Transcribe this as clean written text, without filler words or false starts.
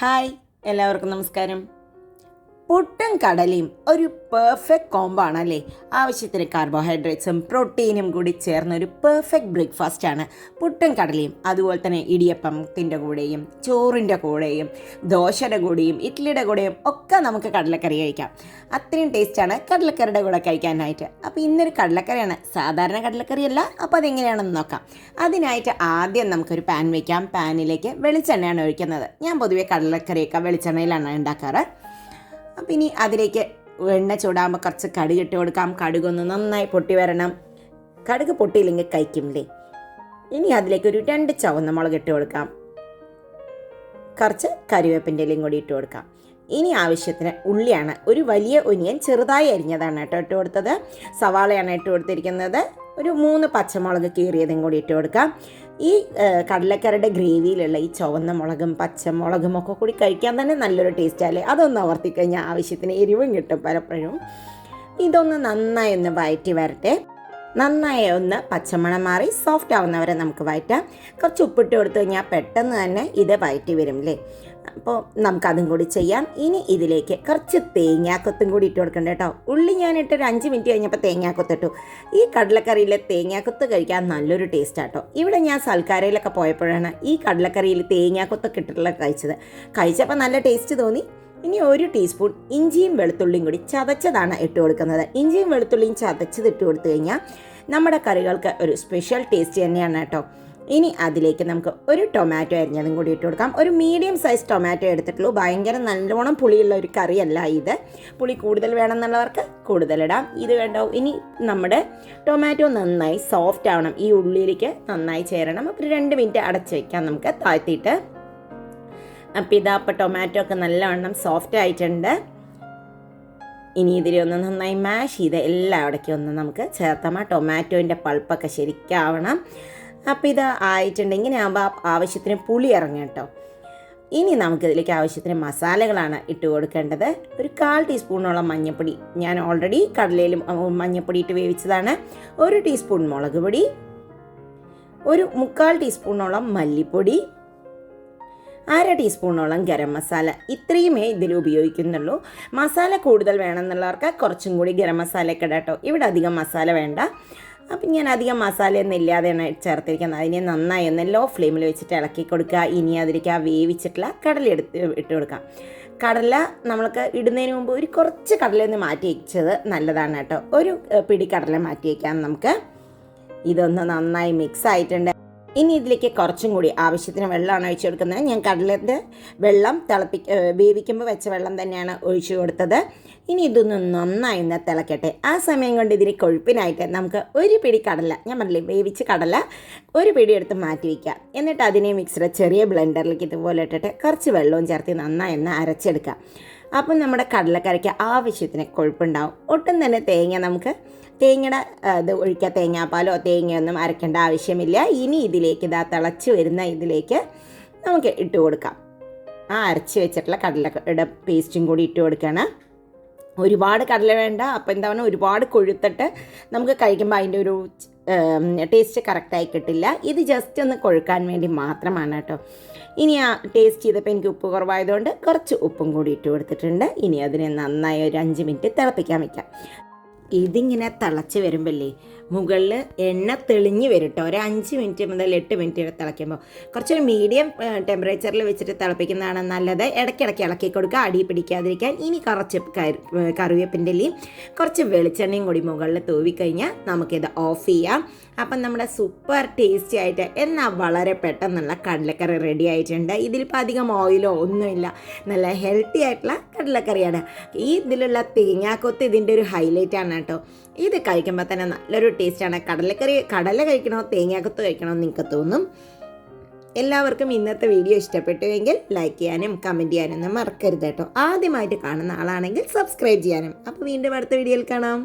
Hi, എല്ലാവർക്കും നമസ്കാരം. പുട്ടും കടലയും ഒരു പെർഫെക്റ്റ് കോംബോ ആണല്ലേ. ആവശ്യത്തിന് കാർബോഹൈഡ്രേറ്റ്സും പ്രോട്ടീനും കൂടി ചേർന്ന ഒരു പെർഫെക്റ്റ് ബ്രേക്ക്ഫാസ്റ്റാണ് പുട്ടും കടലയും. അതുപോലെ തന്നെ ഇടിയപ്പത്തിൻ്റെ കൂടെയും ചോറിൻ്റെ കൂടെയും ദോശയുടെ കൂടെയും ഇഡ്ഡലിയുടെ കൂടെയും ഒക്കെ നമുക്ക് കടലക്കറി കഴിക്കാം. അത്രയും ടേസ്റ്റാണ് കടലക്കറിയുടെ കൂടെ കഴിക്കാനായിട്ട്. അപ്പോൾ ഇന്നൊരു കടലക്കറിയാണ്, സാധാരണ കടലക്കറിയല്ല. അപ്പോൾ അതെങ്ങനെയാണെന്ന് നോക്കാം. അതിനായിട്ട് ആദ്യം നമുക്കൊരു പാൻ വയ്ക്കാം. പാനിലേക്ക് വെളിച്ചെണ്ണയാണ് ഒഴിക്കുന്നത്. ഞാൻ പൊതുവേ കടലക്കറിയൊക്കെ വെളിച്ചെണ്ണയിലാണ് ഉണ്ടാക്കാറ്. അപ്പം ഇനി അതിലേക്ക് എണ്ണ ചൂടാകുമ്പോൾ കുറച്ച് കടുക് ഇട്ട് കൊടുക്കാം. കടുകൊന്ന് നന്നായി പൊട്ടി വരണം. കടുക് പൊട്ടിയില്ലെങ്കിൽ കഴിക്കുമല്ലേ. ഇനി അതിലേക്ക് ഒരു 2 ചുവന്ന മുളക് ഇട്ട് കൊടുക്കാം. കുറച്ച് കറിവേപ്പിൻ്റെ ഇലയും കൂടി ഇട്ട് കൊടുക്കാം. ഇനി ആവശ്യത്തിന് ഉള്ളിയാണ്. ഒരു വലിയ ഒനിയൻ ചെറുതായി അരിഞ്ഞതാണ് കേട്ടോ ഇട്ട് കൊടുത്തത്. സവാളയാണ് ഇട്ട് കൊടുത്തിരിക്കുന്നത്. ഒരു 3 പച്ചമുളക് കീറിയതും കൂടി ഇട്ട് കൊടുക്കാം. ഈ കടലക്കറിയുടെ ഗ്രേവിയിലുള്ള ഈ ചുവന്ന മുളകും പച്ചമുളകും ഒക്കെ കൂടി കഴിക്കാൻ തന്നെ നല്ലൊരു ടേസ്റ്റല്ലേ. അതൊന്ന് അവർത്തിക്കഴിഞ്ഞാൽ ആവശ്യത്തിന് എരിവും കിട്ടും പലപ്പോഴും. ഇതൊന്ന് നന്നായി ഒന്ന് വഴറ്റി വരട്ടെ. നന്നായി ഒന്ന് പച്ചമണം മാറി സോഫ്റ്റ് ആവുന്നവരെ നമുക്ക് വഴറ്റാം. കുറച്ച് ഉപ്പിട്ട് കൊടുത്തു കഴിഞ്ഞാൽ പെട്ടെന്ന് തന്നെ ഇത് വഴറ്റി വരും അല്ലേ. അപ്പോൾ നമുക്കതും കൂടി ചെയ്യാം. ഇനി ഇതിലേക്ക് കുറച്ച് തേങ്ങാക്കൊത്തും കൂടി ഇട്ട് കൊടുക്കണ്ട കേട്ടോ. ഉള്ളി ഞാനിട്ടൊരു 5 മിനിറ്റ് കഴിഞ്ഞപ്പോൾ തേങ്ങാക്കൊത്തിട്ടു. ഈ കടലക്കറിയിൽ തേങ്ങാക്കൊത്ത് കഴിക്കാൻ നല്ലൊരു ടേസ്റ്റാട്ടോ. ഇവിടെ ഞാൻ സൽക്കാരയിലൊക്കെ പോയപ്പോഴാണ് ഈ കടലക്കറിയിൽ തേങ്ങാക്കൊത്തൊക്കെ ഇട്ടിട്ടുള്ള കഴിച്ചപ്പോൾ നല്ല ടേസ്റ്റ് തോന്നി. ഇനി 1 ടീസ്പൂൺ ഇഞ്ചിയും വെളുത്തുള്ളിയും കൂടി ചതച്ചതാണ് ഇട്ട് കൊടുക്കുന്നത്. ഇഞ്ചിയും വെളുത്തുള്ളിയും ചതച്ചത് ഇട്ട് കൊടുത്തു കഴിഞ്ഞാൽ നമ്മുടെ കറികൾക്ക് ഒരു സ്പെഷ്യൽ ടേസ്റ്റ് തന്നെയാണ് കേട്ടോ. ഇനി അതിലേക്ക് നമുക്ക് ഒരു ടൊമാറ്റോ അരിഞ്ഞതും കൂടി ഇട്ട് കൊടുക്കാം. ഒരു മീഡിയം സൈസ് ടൊമാറ്റോ എടുത്തിട്ടുള്ളൂ. ഭയങ്കര നല്ലോണം പുളിയുള്ള ഒരു കറിയല്ല ഇത്. പുളി കൂടുതൽ വേണമെന്നുള്ളവർക്ക് കൂടുതലിടാം. ഇത് വേണ്ടോ. ഇനി നമ്മുടെ ടൊമാറ്റോ നന്നായി സോഫ്റ്റ് ആവണം. ഈ ഉള്ളിയിലേക്ക് നന്നായി ചേരണം. അപ്പോൾ 2 മിനിറ്റ് അടച്ച് വയ്ക്കാം നമുക്ക് താഴ്ത്തിയിട്ട്. അപ്പോൾ ഇതാപ്പോൾ ടൊമാറ്റോ ഒക്കെ നല്ലവണ്ണം സോഫ്റ്റ് ആയിട്ടുണ്ട്. ഇനി ഇതിലൊന്ന് നന്നായി മാഷ് ചെയ്ത് എല്ലായിടയ്ക്കും ഒന്ന് നമുക്ക് ചേർത്താം. ആ ടൊമാറ്റോൻ്റെ പൾപ്പൊക്കെ ശരിക്കാവണം. അപ്പോൾ ഇത് ആയിട്ടുണ്ടെങ്കിൽ ഇങ്ങനെ ആവശ്യത്തിന് പുളി ഇറങ്ങും കേട്ടോ. ഇനി നമുക്കിതിലേക്ക് ആവശ്യത്തിന് മസാലകളാണ് ഇട്ട് കൊടുക്കേണ്ടത്. ഒരു 1/4 ടീസ്പൂണോളം മഞ്ഞൾപ്പൊടി, ഞാൻ ഓൾറെഡി കടലയിലും മഞ്ഞൾപ്പൊടി ഇട്ട് വേവിച്ചതാണ്. 1 ടീസ്പൂൺ മുളക് പൊടി, ഒരു 3/4 ടീസ്പൂണോളം മല്ലിപ്പൊടി, 1/2 ടീസ്പൂണോളം ഗരം മസാല. ഇത്രയുമേ ഇതിൽ ഉപയോഗിക്കുന്നുള്ളൂ. മസാല കൂടുതൽ വേണമെന്നുള്ളവർക്ക് കുറച്ചും കൂടി ഗരം മസാലയൊക്കെ ഇടാം കേട്ടോ. ഇവിടെ അധികം മസാല വേണ്ട. അപ്പം ഞാൻ അധികം മസാലയൊന്നും ഇല്ലാതെയാണ് ചേർത്തിരിക്കുന്നത്. അതിനെ നന്നായി ഒന്ന് ലോ ഫ്ലെയിമിൽ വെച്ചിട്ട് ഇളക്കി കൊടുക്കുക. ഇനി അതിലേക്ക് ആ വേവിച്ചിട്ടുള്ള കടല ഇട്ട് കൊടുക്കാം. കടല നമ്മൾക്ക് ഇടുന്നതിന് മുമ്പ് ഒരു കുറച്ച് കടലയൊന്ന് മാറ്റി വയ്ച്ചത് നല്ലതാണ് കേട്ടോ. ഒരു പിടി കടല മാറ്റി വയ്ക്കാം നമുക്ക്. ഇതൊന്ന് നന്നായി മിക്സ് ആയിട്ടുണ്ട്. ഇനി ഇതിലേക്ക് കുറച്ചും കൂടി ആവശ്യത്തിന് വെള്ളമാണ് ഒഴിച്ചു കൊടുക്കുന്നത്. ഞാൻ കടലയുടെ വെള്ളം വേവിക്കുമ്പോൾ വെച്ച വെള്ളം തന്നെയാണ് ഒഴിച്ചു കൊടുത്തത്. ഇനി ഇതൊന്ന് നന്നായി ഒന്ന് തിളക്കട്ടെ. ആ സമയം കൊണ്ട് ഇതിന് കൊഴുപ്പിനായിട്ട് നമുക്ക് ഒരു പിടി കടല, ഞാൻ പറഞ്ഞില്ലേ വേവിച്ച് കടല ഒരു പിടി എടുത്ത് മാറ്റി വയ്ക്കുക. എന്നിട്ട് അതിനെ മിക്സിയുടെ ചെറിയ ബ്ലെൻഡറിലേക്ക് ഇതുപോലെ ഇട്ടിട്ട് കുറച്ച് വെള്ളവും ചേർത്ത് നന്നായി ഒന്ന് അരച്ചെടുക്കുക. അപ്പം നമ്മുടെ കടലക്കറിക്ക് ആവശ്യത്തിന് കൊഴുപ്പുണ്ടാവും. ഒട്ടും തന്നെ തേങ്ങയുടെ ഇത് ഒഴിക്കുക. തേങ്ങാപ്പാലോ തേങ്ങയൊന്നും അരക്കേണ്ട ആവശ്യമില്ല. ഇനി ഇതിലേക്ക് തിളച്ച് വരുന്ന ഇതിലേക്ക് നമുക്ക് ഇട്ട് കൊടുക്കാം. ആ അരച്ച് വെച്ചിട്ടുള്ള കടലയുടെ പേസ്റ്റും കൂടി ഇട്ട് കൊടുക്കണം. ഒരുപാട് കടല വേണ്ട. അപ്പോൾ എന്താണ്, ഒരുപാട് കൊഴുത്തിട്ട് നമുക്ക് കഴിക്കുമ്പോൾ അതിൻ്റെ ഒരു ടേസ്റ്റ് കറക്റ്റായി കിട്ടില്ല. ഇത് ജസ്റ്റ് ഒന്ന് കൊഴുക്കാൻ വേണ്ടി മാത്രമാണ് കേട്ടോ. ഇനി ആ ടേസ്റ്റ് ചെയ്തപ്പോൾ എനിക്ക് ഉപ്പ് കുറവായതുകൊണ്ട് കുറച്ച് ഉപ്പും കൂടി ഇട്ട് കൊടുത്തിട്ടുണ്ട്. ഇനി അതിനെ നന്നായി ഒരു 5 മിനിറ്റ് തിളപ്പിക്കാൻ വയ്ക്കാം. ഇതിങ്ങനെ തിളച്ച് വരുമ്പല്ലേ മുകളിൽ എണ്ണ തെളിഞ്ഞ് വരും കേട്ടോ. ഒരു 5 മിനിറ്റ് മുതൽ 8 മിനിറ്റ് വരെ തിളയ്ക്കുമ്പോൾ കുറച്ചൊരു മീഡിയം ടെമ്പറേച്ചറിൽ വെച്ചിട്ട് തിളപ്പിക്കുന്നതാണ് നല്ലത്. ഇടയ്ക്കിടയ്ക്ക് ഇളക്കി കൊടുക്കുക, അടി പിടിക്കാതിരിക്കാൻ. ഇനി കുറച്ച് കറിവേപ്പിൻ്റെ ഇലയും കുറച്ച് വെളിച്ചെണ്ണയും കൂടി മുകളിൽ തൂവിക്കഴിഞ്ഞാൽ നമുക്കിത് ഓഫ് ചെയ്യാം. അപ്പം നമ്മുടെ സൂപ്പർ ടേസ്റ്റി ആയിട്ട് എന്നാൽ വളരെ പെട്ടെന്നുള്ള കടലക്കറി റെഡി ആയിട്ടുണ്ട്. ഇതിലിപ്പോൾ അധികം ഓയിലോ ഒന്നുമില്ല. നല്ല ഹെൽത്തി ആയിട്ടുള്ള കടലക്കറിയാണ്. ഈ ഇതിലുള്ള തേങ്ങാക്കൊത്ത് ഇതിൻ്റെ ഒരു ഹൈലൈറ്റ് ആണ് കേട്ടോ. ഇത് കഴിക്കുമ്പോൾ തന്നെ നല്ലൊരു ടേസ്റ്റാണ്. കടല കഴിക്കണോ തേങ്ങാക്കൊത്ത് കഴിക്കണോ എന്ന് നിങ്ങൾക്ക് തോന്നും. എല്ലാവർക്കും ഇന്നത്തെ വീഡിയോ ഇഷ്ടപ്പെട്ടുവെങ്കിൽ ലൈക്ക് ചെയ്യാനും കമൻറ്റ് ചെയ്യാനും മറക്കരുത് കേട്ടോ. ആദ്യമായിട്ട് കാണുന്ന ആളാണെങ്കിൽ സബ്സ്ക്രൈബ് ചെയ്യാനും. അപ്പോൾ വീണ്ടും അടുത്ത വീഡിയോയിൽ കാണാം.